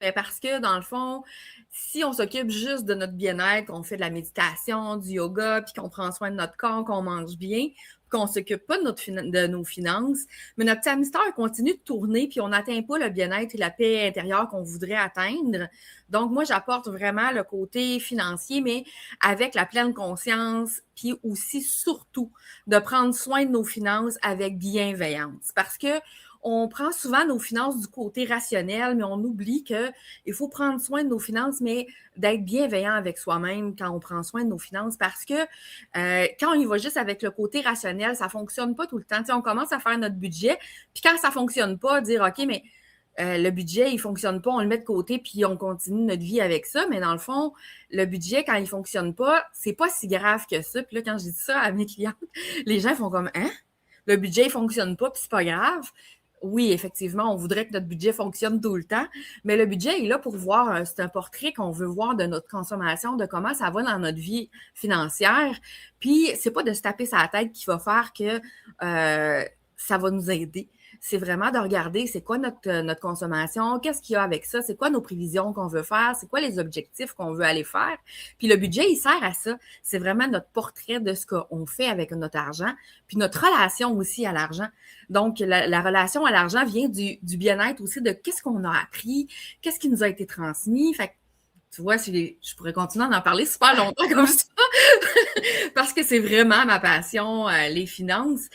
Ben, parce que dans le fond, si on s'occupe juste de notre bien-être, qu'on fait de la méditation, du yoga, puis qu'on prend soin de notre corps, qu'on mange bien, qu'on s'occupe pas de nos finances, mais notre petit hamster continue de tourner, puis on n'atteint pas le bien-être et la paix intérieure qu'on voudrait atteindre. Donc, moi, j'apporte vraiment le côté financier, mais avec la pleine conscience, puis aussi, surtout, de prendre soin de nos finances avec bienveillance. Parce que on prend souvent nos finances du côté rationnel, mais on oublie qu'il faut prendre soin de nos finances, mais d'être bienveillant avec soi-même quand on prend soin de nos finances, parce que quand on y va juste avec le côté rationnel, ça fonctionne pas tout le temps. T'sais, on commence à faire notre budget, puis quand ça fonctionne pas, dire OK, mais le budget, il fonctionne pas, on le met de côté, puis on continue notre vie avec ça. Mais dans le fond, le budget, quand il fonctionne pas, c'est pas si grave que ça. Puis là, quand je dis ça à mes clientes, les gens font comme Hein? Le budget, il fonctionne pas, puis c'est pas grave. Oui, effectivement, on voudrait que notre budget fonctionne tout le temps, mais le budget est là pour voir, c'est un portrait qu'on veut voir de notre consommation, de comment ça va dans notre vie financière. Puis, c'est pas de se taper sa tête qui va faire que ça va nous aider. C'est vraiment de regarder c'est quoi notre consommation, qu'est-ce qu'il y a avec ça, c'est quoi nos prévisions qu'on veut faire, c'est quoi les objectifs qu'on veut aller faire. Puis le budget, il sert à ça. C'est vraiment notre portrait de ce qu'on fait avec notre argent, puis notre relation aussi à l'argent. Donc, la relation à l'argent vient du bien-être aussi, de qu'est-ce qu'on a appris, qu'est-ce qui nous a été transmis. Fait que, tu vois, je pourrais continuer à en parler super longtemps comme ça, parce que c'est vraiment ma passion, les finances.